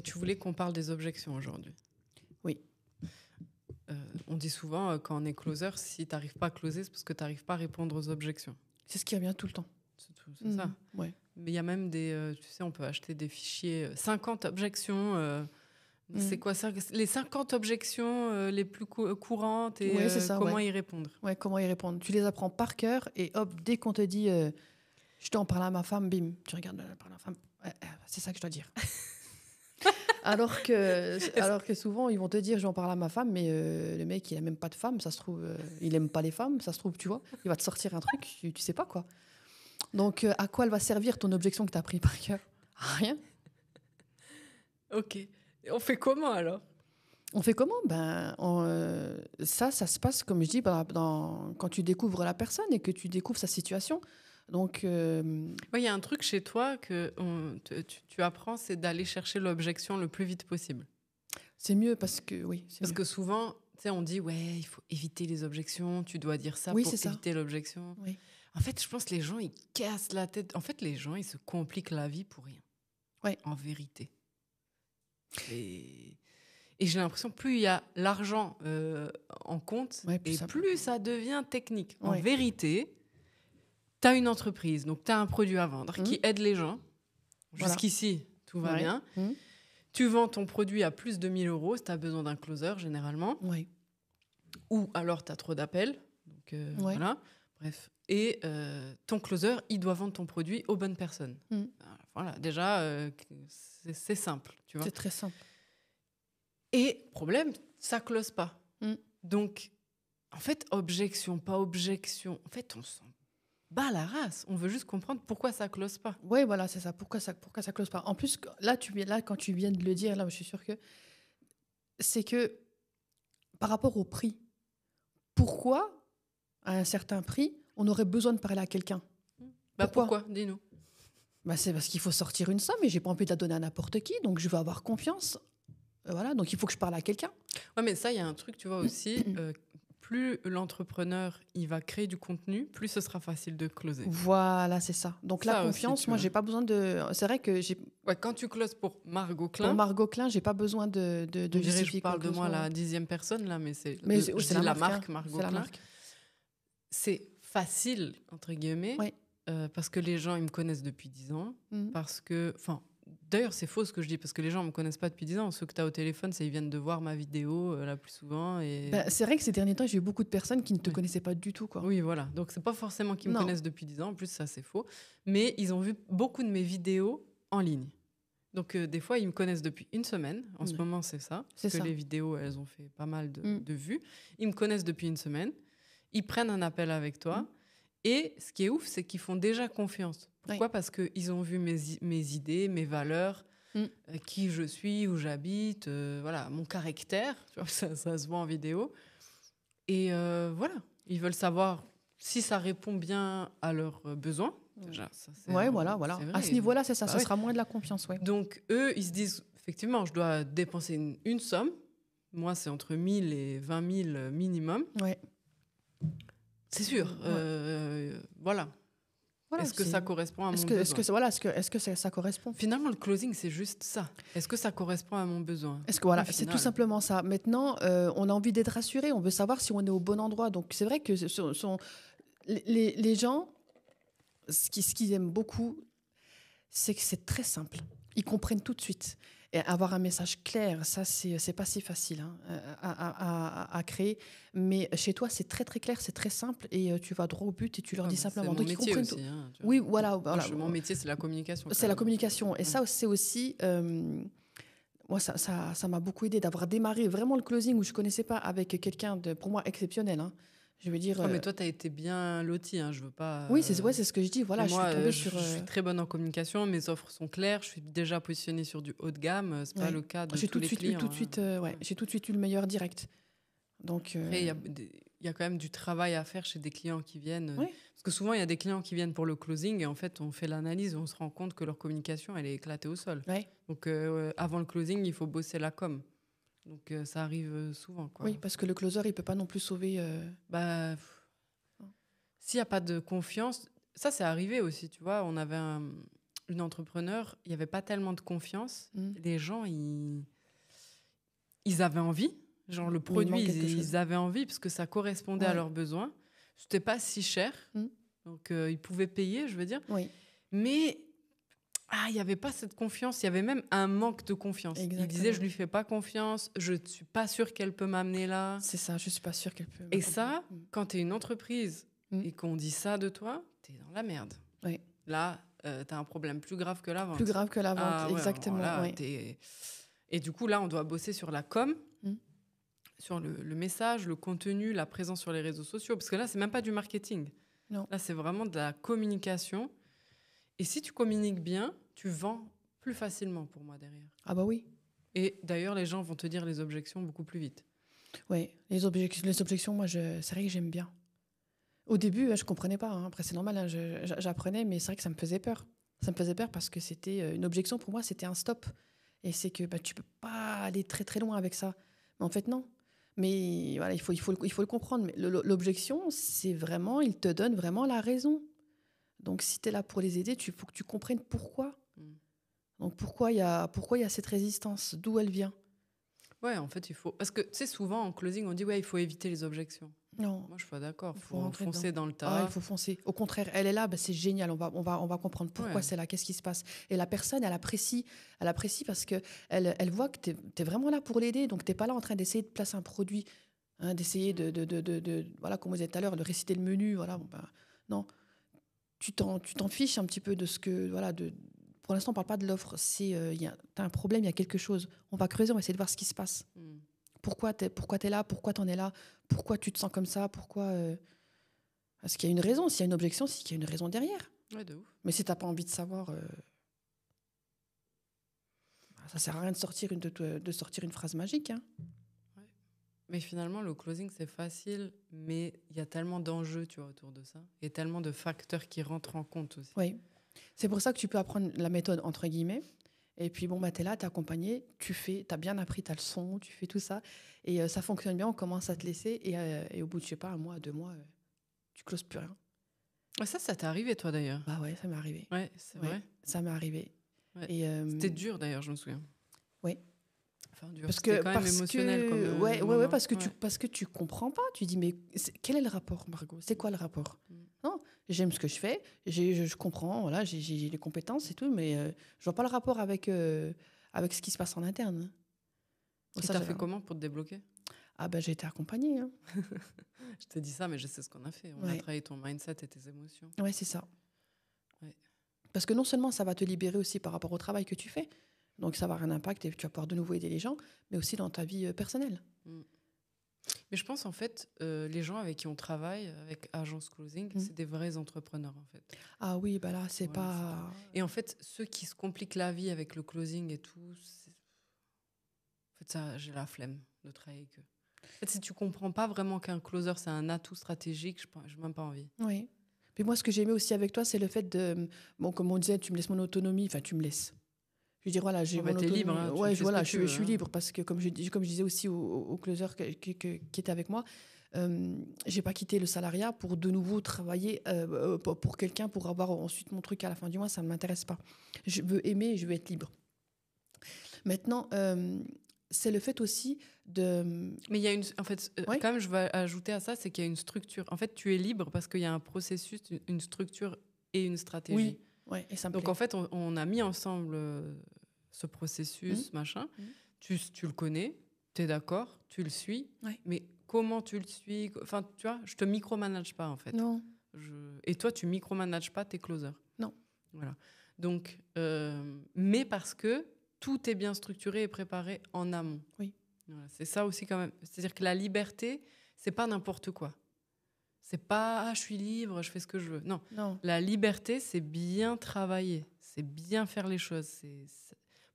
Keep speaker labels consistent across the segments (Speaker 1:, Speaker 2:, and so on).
Speaker 1: Tu voulais qu'on parle des objections aujourd'hui.
Speaker 2: Oui.
Speaker 1: On dit souvent, quand on est closer, si tu n'arrives pas à closer, c'est parce que tu n'arrives pas à répondre aux objections.
Speaker 2: C'est ce qui revient tout le temps.
Speaker 1: C'est ça.
Speaker 2: Ouais.
Speaker 1: Mais il y a même des... tu sais, on peut acheter des fichiers 50 objections. C'est quoi ça? Les 50 objections les plus courantes et
Speaker 2: ouais, c'est ça,
Speaker 1: comment y répondre.
Speaker 2: Ouais, comment y répondre. Tu les apprends par cœur et hop, dès qu'on te dit je dois en parler à ma femme, bim, tu regardes parler à ma femme. C'est ça que je dois dire. alors que souvent, ils vont te dire je dois en parler à ma femme, mais le mec, il n'a même pas de femme, ça se trouve, il n'aime pas les femmes, ça se trouve, tu vois. Il va te sortir un truc, tu sais pas quoi. Donc, à quoi elle va servir ton objection que tu as pris par cœur? Rien.
Speaker 1: Ok. Et on fait comment alors?
Speaker 2: On fait comment? Ça se passe, comme je dis, quand tu découvres la personne et que tu découvres sa situation. Donc,
Speaker 1: il y a un truc chez toi que tu apprends, c'est d'aller chercher l'objection le plus vite possible.
Speaker 2: C'est mieux parce que, oui.
Speaker 1: Parce que souvent, on dit, ouais, il faut éviter les objections, tu dois dire ça pour éviter l'objection.
Speaker 2: Oui.
Speaker 1: En fait, je pense que les gens, ils cassent la tête. En fait, les gens, ils se compliquent la vie pour rien.
Speaker 2: Oui.
Speaker 1: En vérité. Et j'ai l'impression que plus il y a l'argent en compte, et plus ça devient technique. En vérité, tu as une entreprise, donc tu as un produit à vendre qui aide les gens. Jusqu'ici, tout va bien. Tu vends ton produit à plus de 1 000 € si tu as besoin d'un closer, généralement.
Speaker 2: Oui.
Speaker 1: Ou alors tu as trop d'appels. Donc, voilà. Bref. Et ton closer, il doit vendre ton produit aux bonnes personnes. Voilà, déjà, c'est simple. Tu vois.
Speaker 2: C'est très simple.
Speaker 1: Et problème, ça ne close pas. Donc, en fait, objection, pas objection. En fait, on s'en bat la race. On veut juste comprendre pourquoi ça ne close pas.
Speaker 2: Oui, voilà, c'est ça. Pourquoi ça close pas. En plus, là, quand tu viens de le dire, là, je suis sûre que c'est que par rapport au prix, pourquoi, à un certain prix, on aurait besoin de parler à quelqu'un?
Speaker 1: Pourquoi? Dis-nous.
Speaker 2: C'est parce qu'il faut sortir une somme et j'ai pas envie de la donner à n'importe qui, donc je veux avoir confiance. Voilà, donc il faut que je parle à quelqu'un.
Speaker 1: Ouais, mais ça, il y a un truc, tu vois aussi, plus l'entrepreneur il va créer du contenu, plus ce sera facile de closer.
Speaker 2: Voilà, c'est ça. Donc ça la confiance, aussi, moi, j'ai pas besoin de... C'est vrai que j'ai...
Speaker 1: Ouais, quand tu closes pour Margot Klein...
Speaker 2: Pour Margot Klein, j'ai pas besoin de justifier.
Speaker 1: Je parle de moi la 10e personne, là, mais c'est la marque Margot Klein.
Speaker 2: Marque.
Speaker 1: C'est facile, entre guillemets, parce que les gens, ils me connaissent depuis 10 ans, parce que... D'ailleurs, c'est faux ce que je dis, parce que les gens ne me connaissent pas depuis 10 ans. Ceux que tu as au téléphone, ils viennent de voir ma vidéo la plus souvent. Et...
Speaker 2: c'est vrai que ces derniers temps, j'ai eu beaucoup de personnes qui ne te connaissaient pas du tout. Quoi.
Speaker 1: Oui, voilà. Donc, ce n'est pas forcément qu'ils me connaissent depuis 10 ans. En plus, ça, c'est faux. Mais ils ont vu beaucoup de mes vidéos en ligne. Donc, des fois, ils me connaissent depuis une semaine. En ce moment, c'est ça. Parce que les vidéos, elles ont fait pas mal de vues. Ils me connaissent depuis une semaine. Ils prennent un appel avec toi. Et ce qui est ouf, c'est qu'ils font déjà confiance. Pourquoi ? Parce qu'ils ont vu mes idées, mes valeurs, qui je suis, où j'habite, voilà, mon caractère. Tu vois, ça se voit en vidéo. Et voilà, ils veulent savoir si ça répond bien à leurs besoins. Déjà, ça,
Speaker 2: voilà. À ce niveau-là, c'est ça. Ce sera moins de la confiance. Ouais.
Speaker 1: Donc, eux, ils se disent, effectivement, je dois dépenser une somme. Moi, c'est entre 1 000 et 20 000 minimum.
Speaker 2: Ouais.
Speaker 1: C'est sûr. Voilà. Est-ce que ça correspond à mon besoin?
Speaker 2: Est-ce que ça correspond?
Speaker 1: Finalement, le closing, c'est juste ça. Est-ce que ça correspond à mon besoin?
Speaker 2: C'est tout simplement ça. Maintenant, on a envie d'être rassuré. On veut savoir si on est au bon endroit. Donc, c'est vrai que les gens, ce qu'ils aiment beaucoup, c'est que c'est très simple. Ils comprennent tout de suite. Et avoir un message clair, ça, c'est pas si facile à créer. Mais chez toi, c'est très, très clair, c'est très simple. Et tu vas droit au but et tu leur dis simplement.
Speaker 1: C'est mon métier aussi.
Speaker 2: Oui, voilà.
Speaker 1: Mon métier, c'est la communication.
Speaker 2: C'est la communication. Et ça, c'est aussi... moi, ça m'a beaucoup aidé d'avoir démarré vraiment le closing où je ne connaissais pas avec quelqu'un de, pour moi, exceptionnel. Hein. Je veux dire,
Speaker 1: mais toi, tu as été bien loti. Hein, je veux pas.
Speaker 2: Oui, c'est ce que je dis. Voilà,
Speaker 1: moi,
Speaker 2: je suis
Speaker 1: je suis très bonne en communication. Mes offres sont claires. Je suis déjà positionnée sur du haut de gamme. C'est pas le cas de tous les clients.
Speaker 2: J'ai tout de suite eu le meilleur direct. Donc.
Speaker 1: Après, il y a quand même du travail à faire chez des clients qui viennent. Parce que souvent, il y a des clients qui viennent pour le closing et en fait, on fait l'analyse et on se rend compte que leur communication, elle est éclatée au sol. Donc, avant le closing, il faut bosser la com. Donc, ça arrive souvent. Quoi.
Speaker 2: Oui, parce que le closer, il ne peut pas non plus sauver...
Speaker 1: S'il n'y a pas de confiance... Ça, c'est arrivé aussi, tu vois. On avait une entrepreneur, il n'y avait pas tellement de confiance. Les gens, ils avaient envie. Genre, le produit, ils avaient envie parce que ça correspondait à leurs besoins. C'était pas si cher. Donc, ils pouvaient payer, je veux dire.
Speaker 2: Oui.
Speaker 1: Mais il n'y avait pas cette confiance. Il y avait même un manque de confiance.
Speaker 2: Exactement.
Speaker 1: Ils disaient, je ne lui fais pas confiance. Je ne suis pas sûre qu'elle peut m'amener là.
Speaker 2: C'est ça, je ne suis pas sûre qu'elle peut.
Speaker 1: Et ça, quand tu es une entreprise et qu'on dit ça de toi, tu es dans la merde.
Speaker 2: Oui.
Speaker 1: Là, tu as un problème plus grave que la vente.
Speaker 2: Plus grave que la vente, exactement.
Speaker 1: Là, et du coup, là, on doit bosser sur la com, sur le message, le contenu, la présence sur les réseaux sociaux. Parce que là, c'est même pas du marketing.
Speaker 2: Non.
Speaker 1: Là, c'est vraiment de la communication. Et si tu communiques bien, tu vends plus facilement pour moi derrière.
Speaker 2: Ah bah oui.
Speaker 1: Et d'ailleurs, les gens vont te dire les objections beaucoup plus vite.
Speaker 2: Oui, les objections, moi, c'est vrai que j'aime bien. Au début, je ne comprenais pas. Après, c'est normal, j'apprenais, mais c'est vrai que ça me faisait peur. Ça me faisait peur parce que c'était une objection pour moi, c'était un stop. Et c'est que tu ne peux pas aller très très loin avec ça. Mais en fait, non. Mais voilà, il faut le comprendre. Mais l'objection, c'est vraiment, il te donne vraiment la raison. Donc, si tu es là pour les aider, il faut que tu comprennes pourquoi. Donc, pourquoi il y a cette résistance, d'où elle vient.
Speaker 1: Ouais, en fait, il faut... Parce que, tu sais, souvent, en closing, on dit, il faut éviter les objections.
Speaker 2: Non.
Speaker 1: Moi, je suis pas d'accord. Il
Speaker 2: faut
Speaker 1: foncer dans le tas.
Speaker 2: Il faut foncer. Au contraire, elle est là, c'est génial. On va comprendre pourquoi c'est là, qu'est-ce qui se passe. Et la personne, elle apprécie parce qu'elle voit que tu es vraiment là pour l'aider. Donc, tu n'es pas là en train d'essayer de placer un produit, d'essayer de voilà, comme vous disait tout à l'heure, de réciter le menu. Voilà, non. Tu t'en fiches un petit peu de ce que... Voilà, pour l'instant, on ne parle pas de l'offre. Tu as un problème, il y a quelque chose. On va creuser, on va essayer de voir ce qui se passe. Pourquoi tu es là? Pourquoi tu en es là? Pourquoi tu te sens comme ça? Pourquoi Est-ce qu'il y a une raison? S'il y a une objection, c'est qu'il y a une raison derrière.
Speaker 1: Ouais, de ouf.
Speaker 2: Mais si tu n'as pas envie de savoir, ça ne sert à rien de sortir une phrase magique. Hein.
Speaker 1: Ouais. Mais finalement, le closing, c'est facile, mais il y a tellement d'enjeux autour de ça. Et tellement de facteurs qui rentrent en compte aussi.
Speaker 2: Oui. C'est pour ça que tu peux apprendre la méthode, entre guillemets. Et puis, t'es là, t'es accompagné, t'as bien appris ta leçon, tu fais tout ça. Et ça fonctionne bien, on commence à te laisser. Et au bout de, je sais pas, 1 mois, 2 mois, tu closes plus rien.
Speaker 1: Ça t'est arrivé, toi, d'ailleurs?
Speaker 2: Bah ouais, ça m'est arrivé.
Speaker 1: Ouais, c'est vrai.
Speaker 2: Ça m'est arrivé.
Speaker 1: Ouais. Et, c'était dur, d'ailleurs, je me souviens.
Speaker 2: Oui.
Speaker 1: Enfin, dur. C'était quand même émotionnel.
Speaker 2: Parce que tu comprends pas. Tu dis, mais quel est le rapport, Margot? C'est quoi le rapport? Non, j'aime ce que je fais, je comprends, voilà, j'ai les compétences et tout, mais je vois pas le rapport avec ce qui se passe en interne.
Speaker 1: Et t'as fait comment pour te débloquer?
Speaker 2: Ah ben, j'ai été accompagnée. Hein.
Speaker 1: Je t'ai dit ça, mais je sais ce qu'on a fait. On a travaillé ton mindset et tes émotions.
Speaker 2: Ouais, c'est ça. Ouais. Parce que non seulement ça va te libérer aussi par rapport au travail que tu fais, donc ça va avoir un impact et tu vas pouvoir de nouveau aider les gens, mais aussi dans ta vie personnelle.
Speaker 1: Mais je pense, en fait, les gens avec qui on travaille, avec Agence Closing, c'est des vrais entrepreneurs, en fait.
Speaker 2: Ah oui, bah là, c'est pas...
Speaker 1: Et en fait, ceux qui se compliquent la vie avec le closing et tout, en fait, ça, j'ai la flemme de travailler avec eux. En fait, si tu comprends pas vraiment qu'un closer, c'est un atout stratégique, je n'ai même pas envie.
Speaker 2: Oui. Puis moi, ce que j'ai aimé aussi avec toi, c'est le fait de... Bon, comme on disait, tu me laisses mon autonomie, enfin, tu me laisses... Je veux dire, voilà, j'ai mon autonomie.
Speaker 1: Libre, hein,
Speaker 2: ouais, voilà, je suis libre parce que, comme je disais aussi au closer qui était avec moi, j'ai pas quitté le salariat pour de nouveau travailler pour quelqu'un, pour avoir ensuite mon truc à la fin du mois, ça ne m'intéresse pas. Je veux aimer, je veux être libre. Maintenant, c'est le fait aussi de...
Speaker 1: Mais il y a en fait, quand même, je vais ajouter à ça, c'est qu'il y a une structure. En fait, tu es libre parce qu'il y a un processus, une structure et une stratégie.
Speaker 2: Oui. Ouais, et ça me
Speaker 1: Donc,
Speaker 2: plaît.
Speaker 1: en fait, on a mis ensemble ce processus, machin. Tu le connais, tu es d'accord, tu le suis.
Speaker 2: Ouais.
Speaker 1: Mais comment tu le suis? Enfin, tu vois, je te micromanage pas, en fait.
Speaker 2: Non.
Speaker 1: Et toi, tu micromanages pas tes closers.
Speaker 2: Non.
Speaker 1: Voilà. Donc, mais parce que tout est bien structuré et préparé en amont.
Speaker 2: Oui.
Speaker 1: Voilà, c'est ça aussi, quand même. C'est-à-dire que la liberté, c'est pas n'importe quoi. C'est pas je suis libre, je fais ce que je veux. Non. La liberté, c'est bien travailler, c'est bien faire les choses.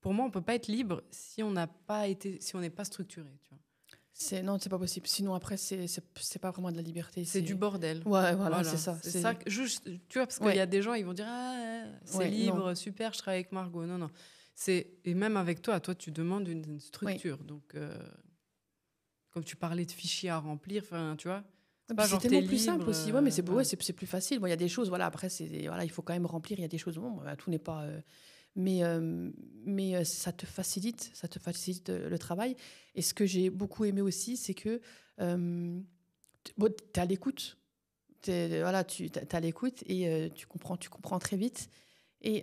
Speaker 1: Pour moi, on peut pas être libre si on n'est pas structuré. Tu vois.
Speaker 2: Non, c'est pas possible. Sinon, après, c'est pas vraiment de la liberté.
Speaker 1: C'est du bordel.
Speaker 2: Ouais, voilà. C'est ça.
Speaker 1: C'est ça. Juste, tu vois, parce qu'il y a des gens, ils vont dire c'est libre, super, je travaille avec Margot. Non. Et même avec toi, tu demandes une structure. Donc, comme tu parlais de fichiers à remplir, tu vois.
Speaker 2: C'est tellement plus simple aussi. Ouais, mais c'est plus facile. Bon, il y a des choses, voilà, après, il faut quand même remplir. Il y a des choses, bon, tout n'est pas... mais ça te facilite le travail. Et ce que j'ai beaucoup aimé aussi, c'est que tu es à l'écoute. Tu es à l'écoute et tu comprends très vite. Et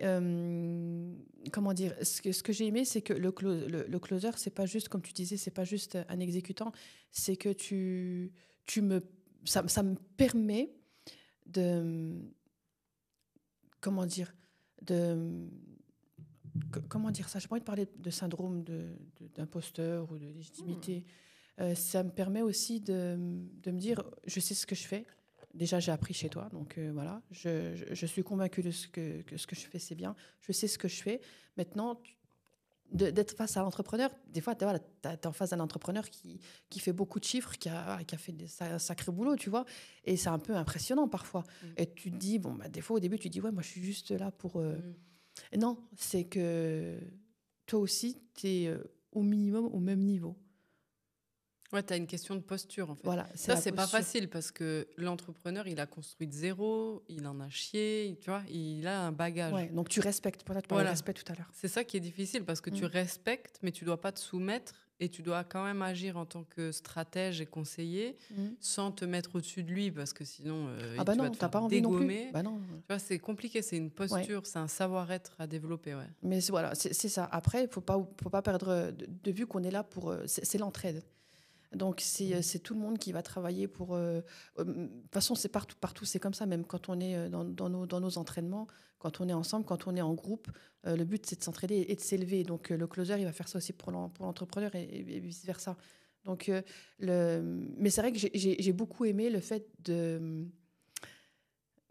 Speaker 2: comment dire, ce que j'ai aimé, c'est que le closer, c'est pas juste, comme tu disais, c'est pas juste un exécutant, c'est que ça me permet de, comment dire, comment dire ça, j'ai pas envie de parler de syndrome d'imposteur ou de légitimité. Ça me permet aussi de me dire, je sais ce que je fais. Déjà, j'ai appris chez toi, donc voilà. Je suis convaincue de ce que je fais, c'est bien. Je sais ce que je fais. Maintenant, d'être face à l'entrepreneur, des fois, tu es en face d'un entrepreneur qui fait beaucoup de chiffres, qui a fait un sacré boulot, tu vois. Et c'est un peu impressionnant parfois. Et tu te dis, des fois, au début, tu te dis, ouais, moi, je suis juste là pour... Non, c'est que toi aussi, tu es au minimum au même niveau.
Speaker 1: Ouais, tu as une question de posture, en fait.
Speaker 2: Voilà,
Speaker 1: ça, c'est pas facile parce que l'entrepreneur, il a construit de zéro, il en a chié, tu vois, il a un bagage.
Speaker 2: Ouais, donc tu respectes, peut-être par le respect tout à l'heure.
Speaker 1: C'est ça qui est difficile parce que tu respectes, mais tu dois pas te soumettre et tu dois quand même agir en tant que stratège et conseiller sans te mettre au-dessus de lui parce que sinon, tu vas te faire
Speaker 2: pas envie
Speaker 1: dégommer.
Speaker 2: Non plus. Non.
Speaker 1: Tu vois, c'est compliqué, c'est une posture, c'est un savoir-être à développer. Ouais.
Speaker 2: Mais voilà, c'est ça. Après, il faut pas perdre de vue qu'on est là pour... c'est l'entraide. Donc, c'est tout le monde qui va travailler pour... de toute façon, c'est partout, c'est comme ça, même quand on est dans nos entraînements, quand on est ensemble, quand on est en groupe, le but, c'est de s'entraider et de s'élever. Donc, le closer, il va faire ça aussi pour l'entrepreneur et vice-versa. Donc, mais c'est vrai que j'ai beaucoup aimé le fait de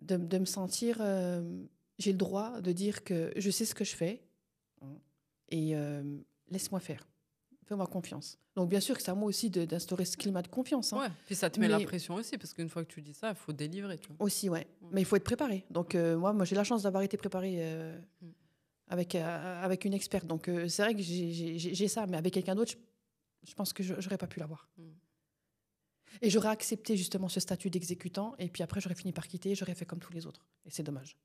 Speaker 2: me sentir... j'ai le droit de dire que je sais ce que je fais et laisse-moi faire. Fais-moi confiance. Donc, bien sûr que c'est à moi aussi d'instaurer ce climat de confiance.
Speaker 1: Ouais, puis ça te met la pression aussi, parce qu'une fois que tu dis ça, il faut délivrer. Tu vois.
Speaker 2: Aussi, ouais. Mais il faut être préparé. Donc, moi, j'ai la chance d'avoir été préparée avec une experte. Donc, c'est vrai que j'ai ça, mais avec quelqu'un d'autre, je pense que je n'aurais pas pu l'avoir. Et j'aurais accepté justement ce statut d'exécutant, et puis après, j'aurais fini par quitter, j'aurais fait comme tous les autres. Et c'est dommage.